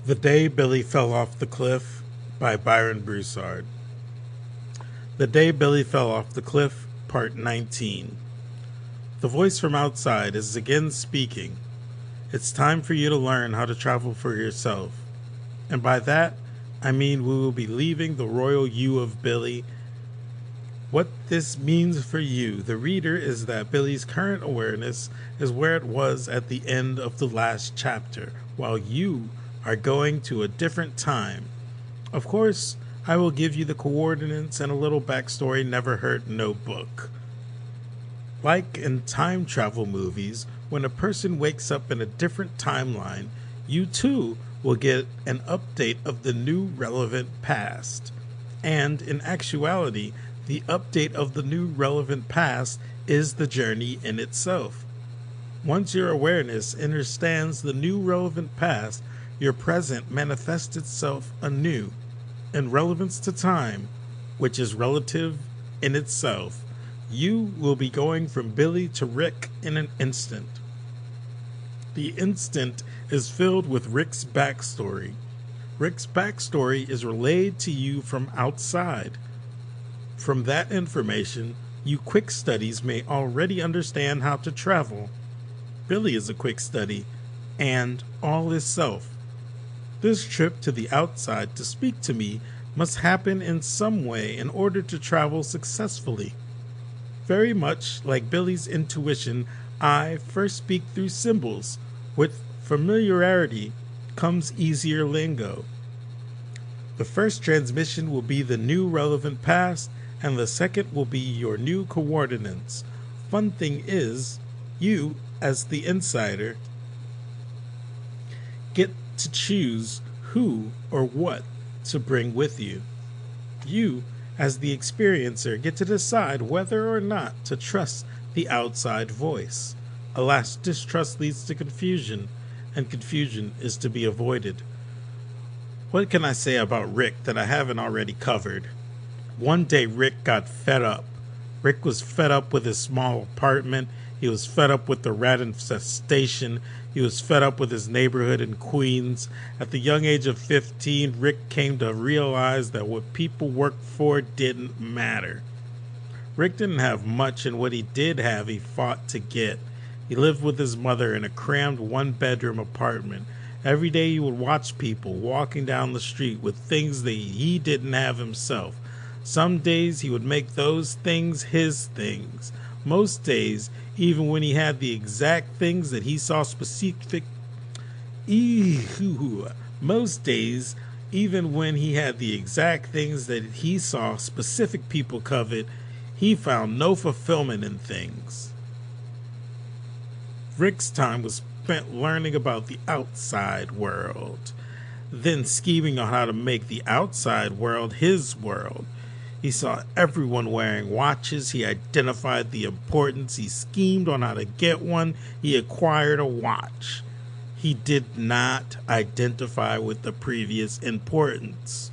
The Day Billy Fell Off the Cliff by Byron Broussard. The Day Billy Fell Off the Cliff, Part 19. The voice from outside is again speaking. It's time for you to learn how to travel for yourself. And by that, I mean we will be leaving the royal you of Billy. What this means for you, the reader, is that Billy's current awareness is where it was at the end of the last chapter, while you are going to a different time. Of course, I will give you the coordinates and a little backstory never hurt no book. Like in time travel movies, when a person wakes up in a different timeline, you too will get an update of the new relevant past. And in actuality, the update of the new relevant past is the journey in itself. Once your awareness understands the new relevant past, your present manifests itself anew in relevance to time, which is relative in itself. You will be going from Billy to Rick in an instant. The instant is filled with Rick's backstory. Rick's backstory is relayed to you from outside. From that information, you quick studies may already understand how to travel. Billy is a quick study, and all is self. This trip to the outside to speak to me must happen in some way in order to travel successfully. Very much like Billy's intuition, I first speak through symbols. With familiarity comes easier lingo. The first transmission will be the new relevant past, and the second will be your new coordinates. Fun thing is, you, as the insider, get to choose who or what to bring with you. You, as the experiencer, get to decide whether or not to trust the outside voice. Alas, distrust leads to confusion, and confusion is to be avoided. What can I say about Rick that I haven't already covered? One day Rick got fed up. Rick was fed up with his small apartment. He was fed up with the rat infestation. He was fed up with his neighborhood in Queens. At the young age of 15, Rick came to realize that what people worked for didn't matter. Rick didn't have much, and what he did have, he fought to get. He lived with his mother in a crammed one-bedroom apartment. Every day he would watch people walking down the street with things that he didn't have himself. Some days he would make those things his things. Most days, even when he had the exact things that he saw Most days, even when he had the exact things that he saw specific people covet, he found no fulfillment in things. Rick's time was spent learning about the outside world, then scheming on how to make the outside world his world. He saw everyone wearing watches. He identified the importance. He schemed on how to get one. He acquired a watch. He did not identify with the previous importance.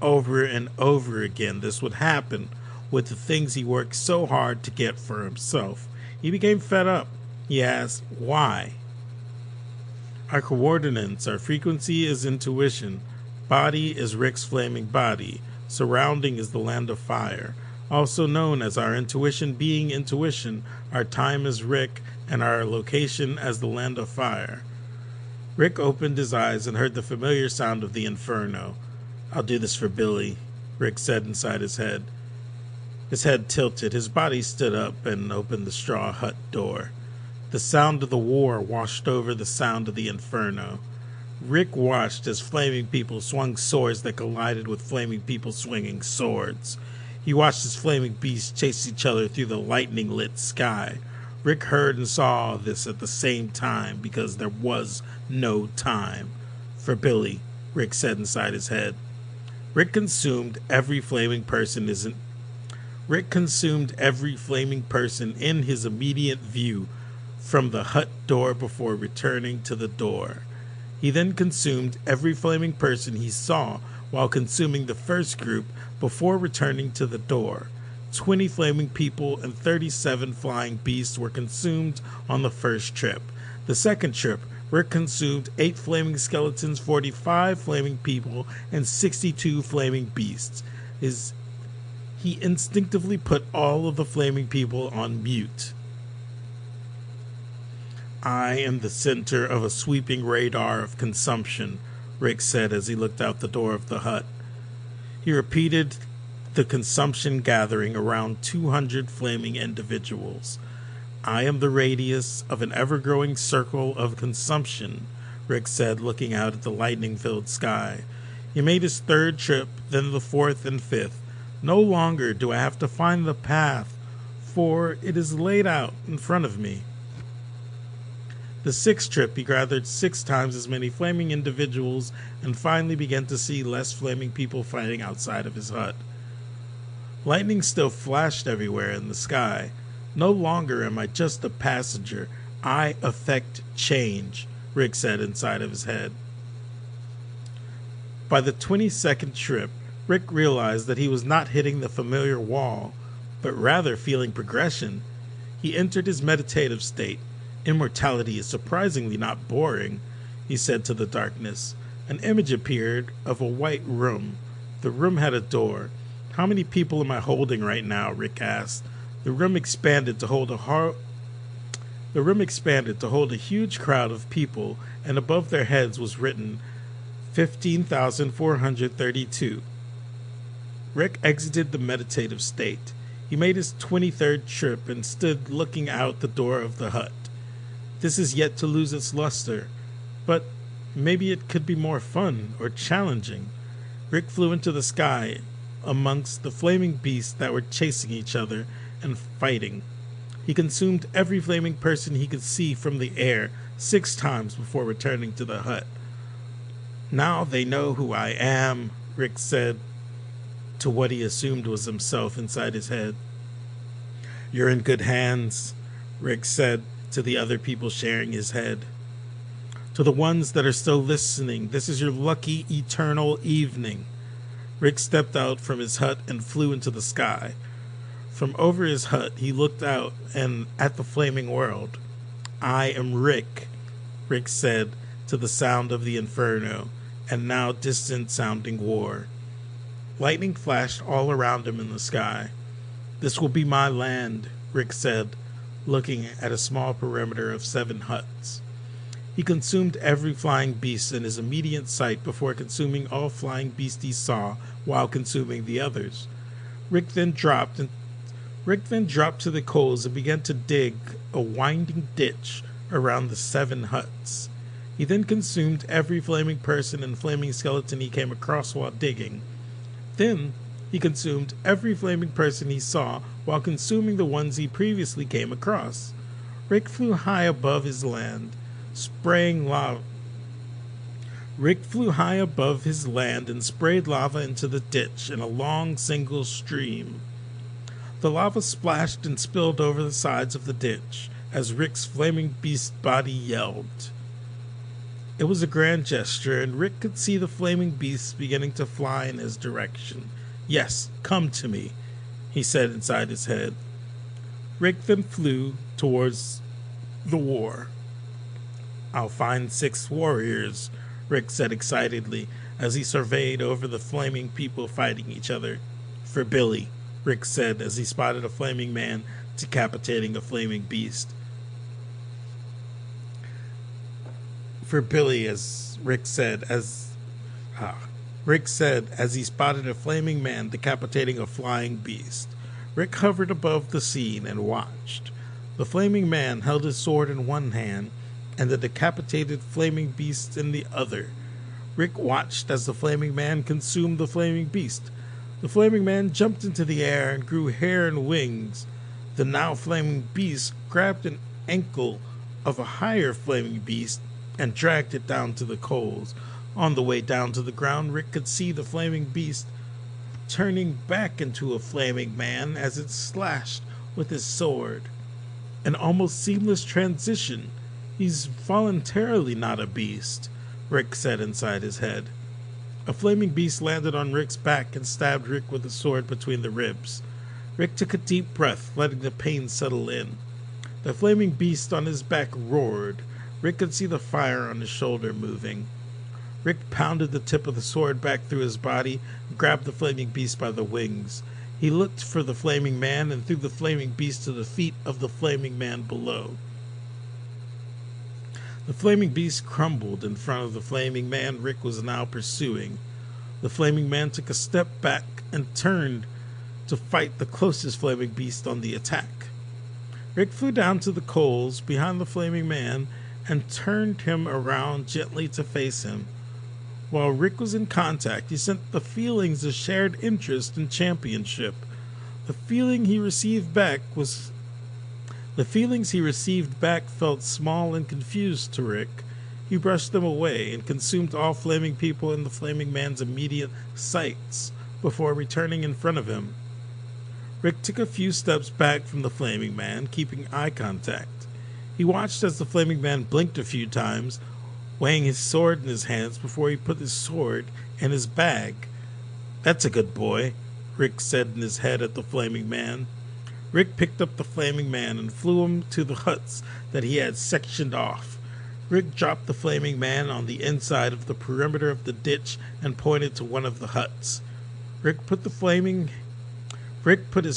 Over and over again, this would happen with the things he worked so hard to get for himself. He became fed up. He asked, why? Our coordinates, our frequency is intuition. Body is Rick's flaming body. Surrounding is the land of fire, also known as our intuition being intuition. Our time is Rick, and our location as the land of fire. Rick opened his eyes and heard the familiar sound of the inferno. I'll do this for Billy, Rick said inside his head. His head tilted, his body stood up and opened the straw hut door. The sound of the war washed over the sound of the inferno. Rick watched as flaming people swung swords that collided with flaming people swinging swords. He watched as flaming beasts chase each other through the lightning-lit sky. Rick heard and saw this at the same time because there was no time. For Billy, Rick said inside his head. Rick consumed every flaming person in his immediate view from the hut door before returning to the door. He then consumed every flaming person he saw while consuming the first group before returning to the door. 20 flaming people and 37 flying beasts were consumed on the first trip. The second trip, Rick consumed 8 flaming skeletons, 45 flaming people, and 62 flaming beasts. He instinctively put all of the flaming people on mute. I am the center of a sweeping radar of consumption, Rick said as he looked out the door of the hut. He repeated the consumption gathering around 200 flaming individuals. I am the radius of an ever-growing circle of consumption, Rick said, looking out at the lightning-filled sky. He made his 3rd trip, then the 4th and 5th. No longer do I have to find the path, for it is laid out in front of me. The 6th trip, he gathered 6 times as many flaming individuals and finally began to see less flaming people fighting outside of his hut. Lightning still flashed everywhere in the sky. No longer am I just a passenger. I affect change, Rick said inside of his head. By the 22nd trip, Rick realized that he was not hitting the familiar wall, but rather feeling progression. He entered his meditative state. Immortality is surprisingly not boring, he said to the darkness. An image appeared of a white room. The room had a door. How many people am I holding right now? Rick asked. The room expanded to hold a huge crowd of people, and above their heads was written 15,432. Rick exited the meditative state. He made his 23rd trip and stood looking out the door of the hut. This is yet to lose its luster, but maybe it could be more fun or challenging. Rick flew into the sky amongst the flaming beasts that were chasing each other and fighting. He consumed every flaming person he could see from the air 6 times before returning to the hut. Now they know who I am, Rick said to what he assumed was himself inside his head. You're in good hands, Rick said to the other people sharing his head. To the ones that are still listening, this is your lucky eternal evening. Rick stepped out from his hut and flew into the sky. From over his hut, he looked out and at the flaming world. I am Rick, Rick said to the sound of the inferno and now distant sounding war. Lightning flashed all around him in the sky. This will be my land, Rick said, looking at a small perimeter of 7 huts. He consumed every flying beast in his immediate sight before consuming all flying beasts he saw while consuming the others. Rick then dropped to the coals and began to dig a winding ditch around the 7 huts. He then consumed every flaming person and flaming skeleton he came across while digging. Then he consumed every flaming person he saw while consuming the ones he previously came across. Rick flew high above his land, spraying lava. Rick flew high above his land and sprayed lava into the ditch in a long single stream. The lava splashed and spilled over the sides of the ditch as Rick's flaming beast body yelled. It was a grand gesture, and Rick could see the flaming beasts beginning to fly in his direction. Yes, come to me, he said inside his head. Rick then flew towards the war. I'll find 6 warriors, Rick said excitedly as he surveyed over the flaming people fighting each other. For Billy, Rick said as he spotted a flaming man decapitating a flaming beast. For Billy, as Rick said as he spotted a flaming man decapitating a flying beast. Rick hovered above the scene and watched. The flaming man held his sword in one hand and the decapitated flaming beast in the other. Rick watched as the flaming man consumed the flaming beast. The flaming man jumped into the air and grew hair and wings. The now flaming beast grabbed an ankle of a higher flaming beast and dragged it down to the coals. On the way down to the ground, Rick could see the flaming beast turning back into a flaming man as it slashed with his sword. An almost seamless transition. He's voluntarily not a beast, Rick said inside his head. A flaming beast landed on Rick's back and stabbed Rick with a sword between the ribs. Rick took a deep breath, letting the pain settle in. The flaming beast on his back roared. Rick could see the fire on his shoulder moving. Rick pounded the tip of the sword back through his body and grabbed the flaming beast by the wings. He looked for the flaming man and threw the flaming beast to the feet of the flaming man below. The flaming beast crumbled in front of the flaming man Rick was now pursuing. The flaming man took a step back and turned to fight the closest flaming beast on the attack. Rick flew down to the coals behind the flaming man and turned him around gently to face him. While Rick was in contact, he sent the feelings of shared interest and championship. The feelings he received back felt small and confused to Rick. He brushed them away and consumed all flaming people in the flaming man's immediate sights before returning in front of him. Rick took a few steps back from the flaming man, keeping eye contact. He watched as the flaming man blinked a few times, weighing his sword in his hands before he put his sword in his bag. "That's a good boy," Rick said in his head at the flaming man. Rick picked up the flaming man and flew him to the huts that he had sectioned off. Rick dropped the flaming man on the inside of the perimeter of the ditch and pointed to one of the huts. Rick put his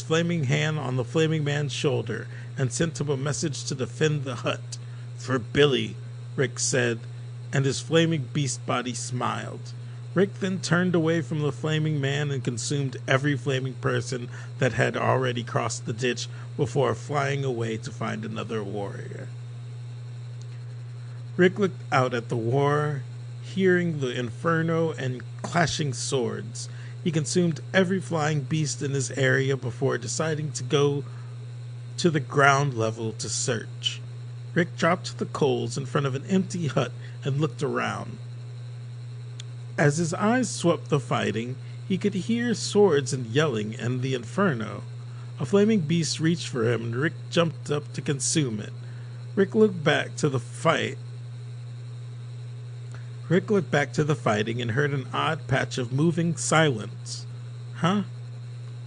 flaming hand on the flaming man's shoulder and sent him a message to defend the hut. "For Billy," Rick said, and his flaming beast body smiled. Rick then turned away from the flaming man and consumed every flaming person that had already crossed the ditch before flying away to find another warrior. Rick looked out at the war, hearing the inferno and clashing swords. He consumed every flying beast in his area before deciding to go to the ground level to search. Rick dropped the coals in front of an empty hut and looked around. As his eyes swept the fighting, he could hear swords and yelling and the inferno. A flaming beast reached for him and Rick jumped up to consume it. Rick looked back to the fighting and heard an odd patch of moving silence. "Huh?"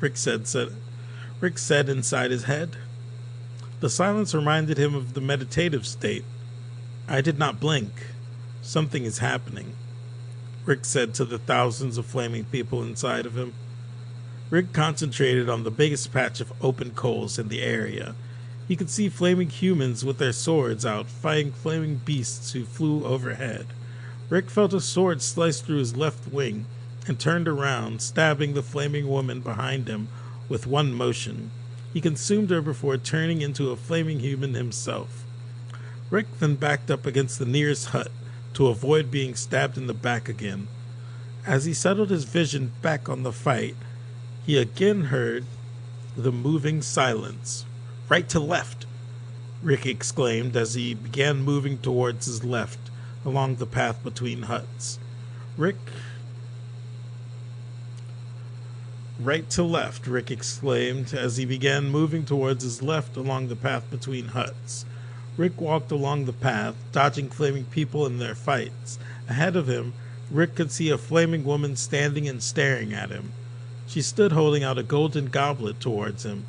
Rick said inside his head. The silence reminded him of the meditative state. "I did not blink. Something is happening," Rick said to the thousands of flaming people inside of him. Rick concentrated on the biggest patch of open coals in the area. He could see flaming humans with their swords out fighting flaming beasts who flew overhead. Rick felt a sword slice through his left wing and turned around, stabbing the flaming woman behind him with one motion. He consumed her before turning into a flaming human himself. Rick then backed up against the nearest hut to avoid being stabbed in the back again. As he settled his vision back on the fight, he again heard the moving silence. "Right to left," Rick exclaimed as he began moving towards his left along the path between huts. "Right to left," Rick exclaimed as he began moving towards his left along the path between huts. Rick walked along the path, dodging flaming people in their fights. Ahead of him, Rick could see a flaming woman standing and staring at him. She stood holding out a golden goblet towards him.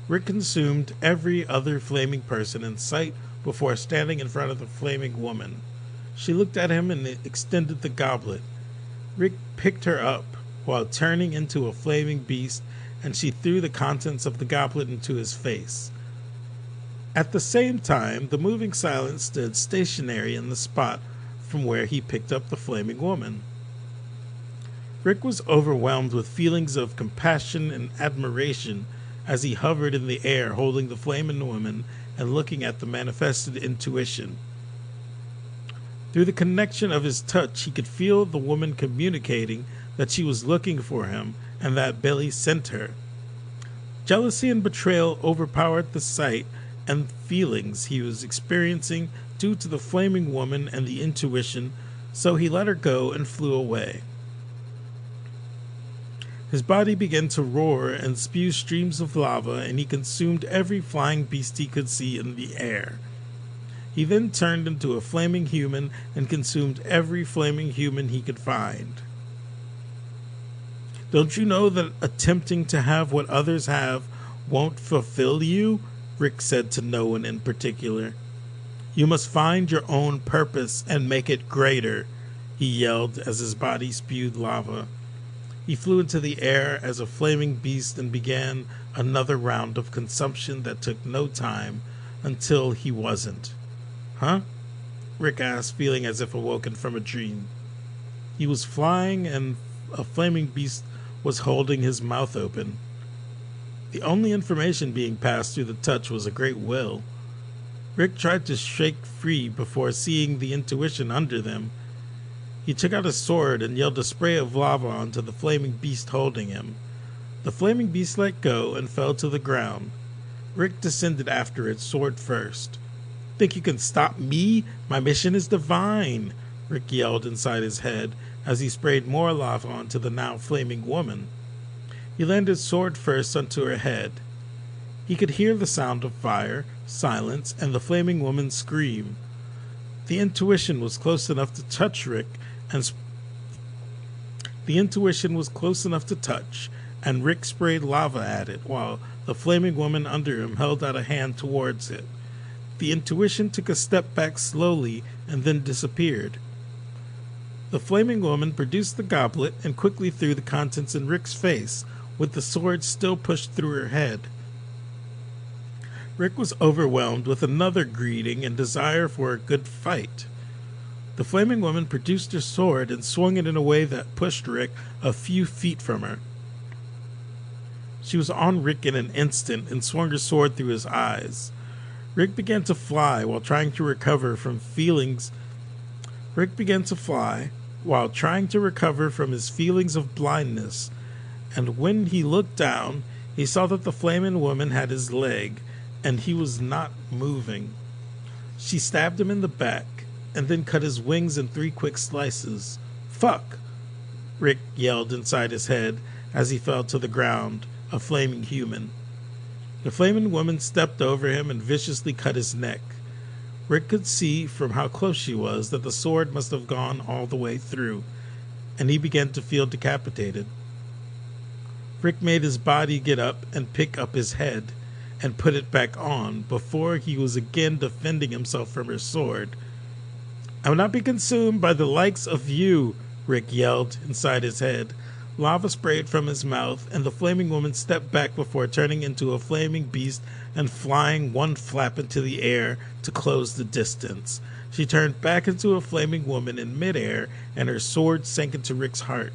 Rick consumed every other flaming person in sight before standing in front of the flaming woman. She looked at him and extended the goblet. Rick picked her up while turning into a flaming beast, and she threw the contents of the goblet into his face. At the same time, the moving silence stood stationary in the spot from where he picked up the flaming woman. Rick was overwhelmed with feelings of compassion and admiration as he hovered in the air holding the flaming woman and looking at the manifested intuition. Through the connection of his touch, he could feel the woman communicating that she was looking for him and that Billy sent her. Jealousy and betrayal overpowered the sight and feelings he was experiencing due to the flaming woman and the intuition, so he let her go and flew away. His body began to roar and spew streams of lava, and he consumed every flying beast he could see in the air. He then turned into a flaming human and consumed every flaming human he could find. "Don't you know that attempting to have what others have won't fulfill you?" Rick said to no one in particular. You must find your own purpose and make it greater, he yelled as his body spewed lava. He flew into the air as a flaming beast and began another round of consumption that took no time until he wasn't. Huh? Rick asked, feeling as if awoken from a dream. He was flying and a flaming beast was holding his mouth open. The only information being passed through the touch was a great will. Rick tried to shake free before seeing the intuition under them. He took out his sword and yelled a spray of lava onto the flaming beast holding him. The flaming beast let go and fell to the ground. Rick descended after it, sword first. Think you can stop me? My mission is divine, Rick yelled inside his head as he sprayed more lava onto the now flaming woman. He landed sword first onto her head. He could hear the sound of fire, silence, and the flaming woman's scream. The intuition was close enough to touch Rick, and Rick sprayed lava at it while the flaming woman under him held out a hand towards it. The intuition took a step back slowly and then disappeared. The flaming woman produced the goblet and quickly threw the contents in Rick's face, with the sword still pushed through her head. Rick was overwhelmed with another greeting and desire for a good fight. The flaming woman produced her sword and swung it in a way that pushed Rick a few feet from her. She was on Rick in an instant and swung her sword through his eyes. Rick began to fly while trying to recover from his feelings of blindness, and when he looked down, he saw that the flaming woman had his leg, and he was not moving. She stabbed him in the back, and then cut his wings in 3 quick slices. Fuck! Rick yelled inside his head as he fell to the ground, a flaming human. The flaming woman stepped over him and viciously cut his neck. Rick could see from how close she was that the sword must have gone all the way through, and he began to feel decapitated. Rick made his body get up and pick up his head and put it back on before he was again defending himself from her sword. I will not be consumed by the likes of you, Rick yelled inside his head. Lava sprayed from his mouth, and the flaming woman stepped back before turning into a flaming beast and flying one flap into the air to close the distance. She turned back into a flaming woman in midair, and her sword sank into Rick's heart.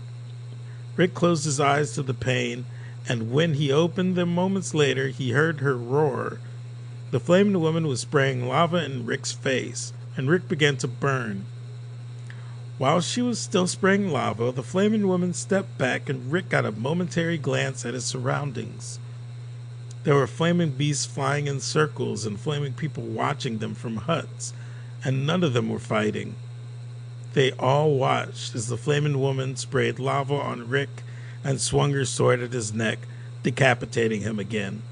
Rick closed his eyes to the pain, and when he opened them moments later, he heard her roar. The flaming woman was spraying lava in Rick's face, and Rick began to burn. While she was still spraying lava, the flaming woman stepped back, and Rick got a momentary glance at his surroundings. There were flaming beasts flying in circles and flaming people watching them from huts, and none of them were fighting. They all watched as the flaming woman sprayed lava on Rick and swung her sword at his neck, decapitating him again.